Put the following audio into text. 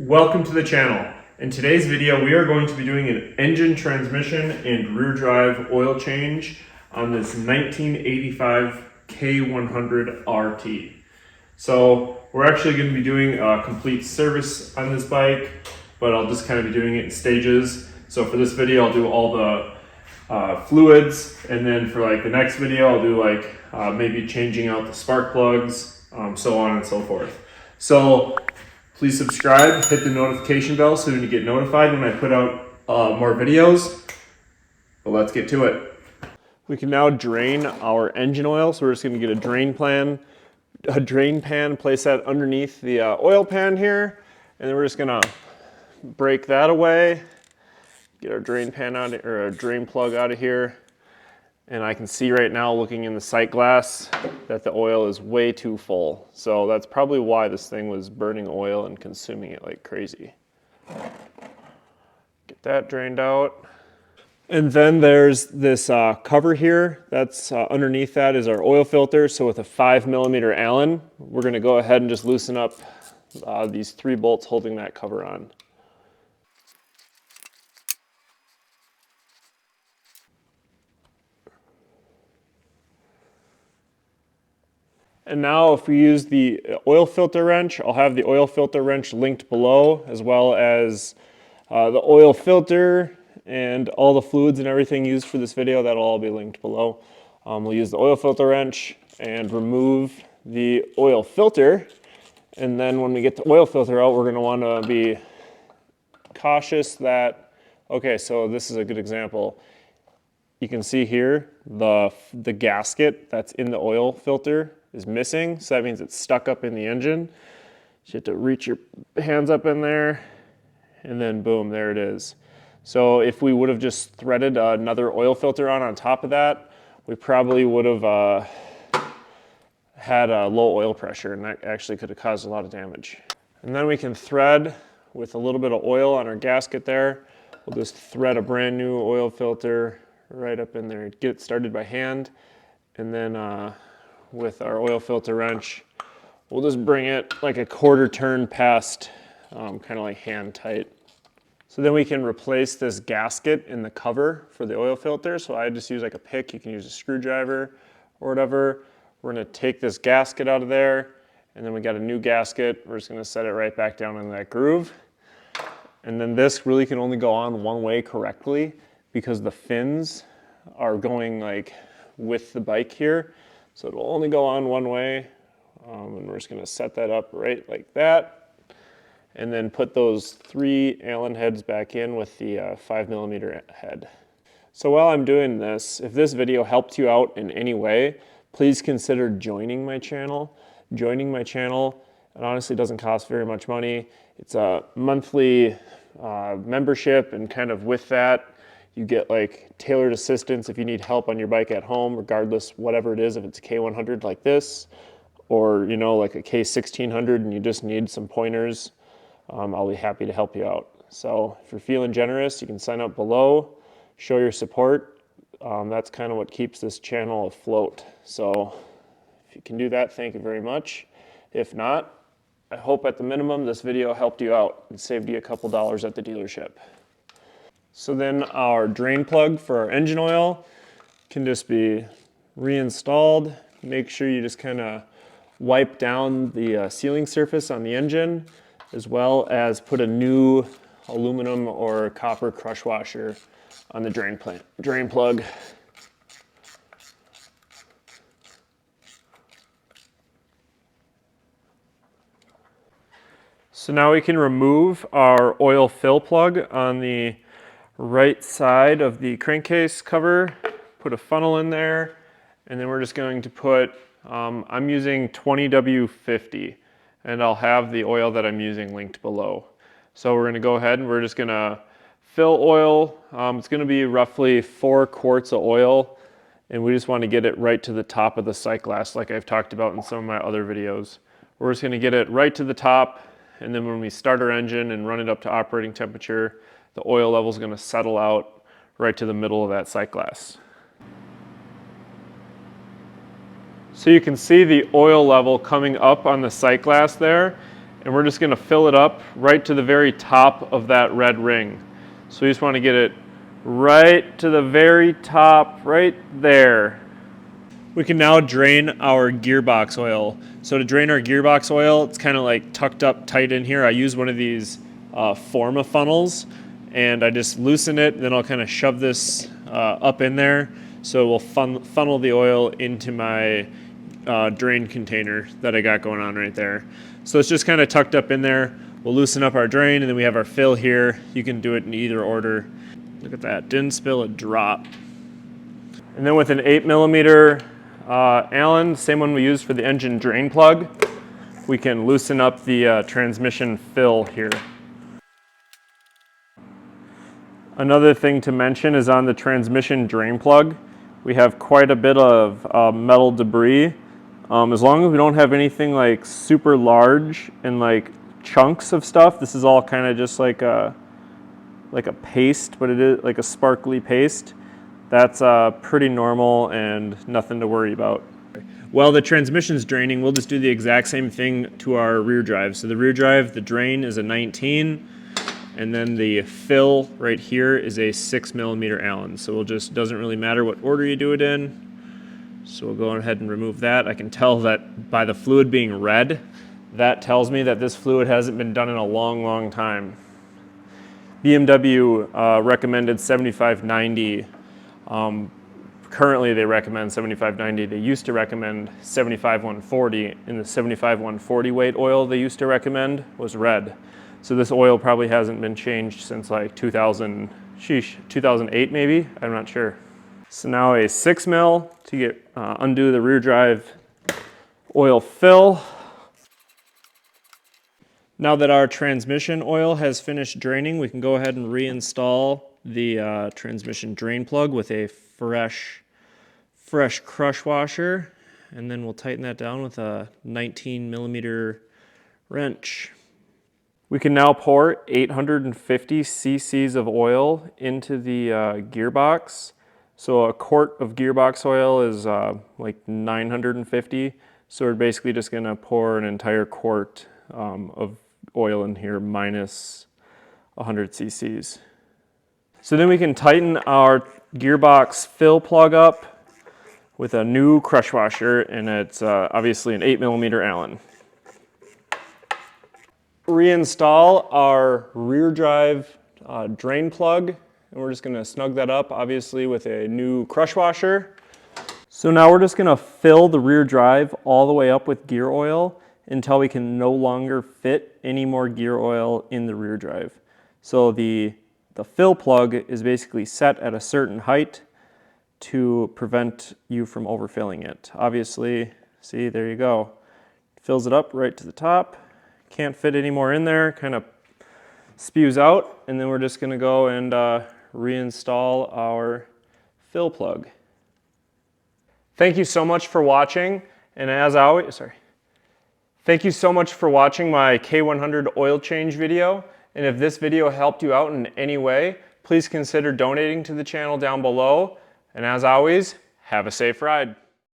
Welcome to the channel. In today's video, we are going to be doing an engine, transmission, and rear drive oil change on this 1985 K100 RT. So we're actually going to be doing a complete service on this bike, but I'll just kind of be doing it in stages. So for this video, I'll do all the fluids, and then for like the next video, I'll do like maybe changing out the spark plugs, so on and so forth. So please subscribe, hit the notification bell so you get notified when I put out more videos. But let's get to it. We can now drain our engine oil, so we're just going to get a drain pan, place that underneath the oil pan here, and then we're just going to break that away, get our drain pan out, or a drain plug out of here. And I can see right now, looking in the sight glass, that the oil is way too full. So that's probably why this thing was burning oil and consuming it like crazy. Get that drained out. And then there's this cover here. That's underneath that is our oil filter. So with a 5mm Allen, we're gonna go ahead and just loosen up these 3 bolts holding that cover on. And now if we use the oil filter wrench, I'll have the oil filter wrench linked below, as well as the oil filter and all the fluids and everything used for this video. That'll all be linked below. We'll use the oil filter wrench and remove the oil filter. And then when we get the oil filter out, we're going to want to be cautious that, okay, so this is a good example. You can see here the gasket that's in the oil filter is missing, so that means it's stuck up in the engine. You have to reach your hands up in there, and then boom, there it is. So if we would have just threaded another oil filter on top of that, we probably would have had a low oil pressure, and that actually could have caused a lot of damage. And then we can thread with a little bit of oil on our gasket there. We'll just thread a brand new oil filter right up in there. Get it started by hand, and then with our oil filter wrench, we'll just bring it like a quarter turn past, kind of like hand tight. So then we can replace this gasket in the cover for the oil filter. So I just use like a pick. You can use a screwdriver or whatever. We're gonna take this gasket out of there, and then we got a new gasket. We're just gonna set it right back down in that groove. And then this really can only go on one way correctly, because the fins are going like with the bike here. So it'll only go on one way. And we're just gonna set that up right like that. And then put those 3 Allen heads back in with the 5mm head. So while I'm doing this, if this video helped you out in any way, please consider joining my channel. Joining my channel, it honestly doesn't cost very much money. It's a monthly membership, and kind of with that, you get like tailored assistance if you need help on your bike at home, regardless whatever it is, if it's a K100 like this, or you know, like a K1600 and you just need some pointers, I'll be happy to help you out. So if you're feeling generous, you can sign up below, show your support. That's kind of what keeps this channel afloat. So if you can do that, thank you very much. If not, I hope at the minimum this video helped you out and saved you a couple dollars at the dealership. So then our drain plug for our engine oil can just be reinstalled. Make sure you just kind of wipe down the sealing surface on the engine, as well as put a new aluminum or copper crush washer on the drain plug. So now we can remove our oil fill plug on the right side of the crankcase cover, put a funnel in there, and then we're just going to put, I'm using 20W50, and I'll have the oil that I'm using linked below. So we're gonna go ahead and we're just gonna fill oil. It's gonna be roughly 4 quarts of oil, and we just wanna get it right to the top of the sight glass like I've talked about in some of my other videos. We're just gonna get it right to the top, and then when we start our engine and run it up to operating temperature, the oil level is going to settle out right to the middle of that sight glass. So you can see the oil level coming up on the sight glass there, and we're just gonna fill it up right to the very top of that red ring. So we just wanna get it right to the very top, right there. We can now drain our gearbox oil. So to drain our gearbox oil, it's kind of like tucked up tight in here. I use one of these Forma funnels, and I just loosen it, and then I'll kind of shove this up in there, so it will funnel the oil into my drain container that I got going on right there. So it's just kind of tucked up in there. We'll loosen up our drain, and then we have our fill here. You can do it in either order. Look at that, didn't spill a drop. And then with an 8mm Allen, same one we used for the engine drain plug, we can loosen up the transmission fill here. Another thing to mention is on the transmission drain plug, we have quite a bit of metal debris. As long as we don't have anything like super large and like chunks of stuff, this is all kind of just like a paste, but it is like a sparkly paste. That's pretty normal and nothing to worry about. While the transmission's draining, we'll just do the exact same thing to our rear drive. So the rear drive, the drain is a 19, and then the fill right here is a 6mm Allen. So doesn't really matter what order you do it in. So we'll go ahead and remove that. I can tell that by the fluid being red, that tells me that this fluid hasn't been done in a long, long time. BMW recommended 7590. Currently they recommend 7590. They used to recommend 75140, and the 75140 weight oil they used to recommend was red. So this oil probably hasn't been changed since like 2008 maybe, I'm not sure. So now a 6mm to get undo the rear drive oil fill. Now that our transmission oil has finished draining, we can go ahead and reinstall the transmission drain plug with a fresh crush washer, and then we'll tighten that down with a 19mm wrench. We can now pour 850 cc's of oil into the gearbox. So a quart of gearbox oil is like 950. So we're basically just gonna pour an entire quart of oil in here minus 100 cc's. So then we can tighten our gearbox fill plug up with a new crush washer, and it's obviously an 8mm Allen. Reinstall our rear drive drain plug, and we're just gonna snug that up, obviously with a new crush washer. So now we're just gonna fill the rear drive all the way up with gear oil until we can no longer fit any more gear oil in the rear drive. So the fill plug is basically set at a certain height to prevent you from overfilling it. Obviously, see, there you go. Fills it up right to the top. Can't fit any more in there, kind of spews out, and then we're just gonna go and reinstall our fill plug. Thank you so much for watching, and as always, thank you so much for watching my K100 oil change video, and if this video helped you out in any way, please consider donating to the channel down below, and as always, have a safe ride.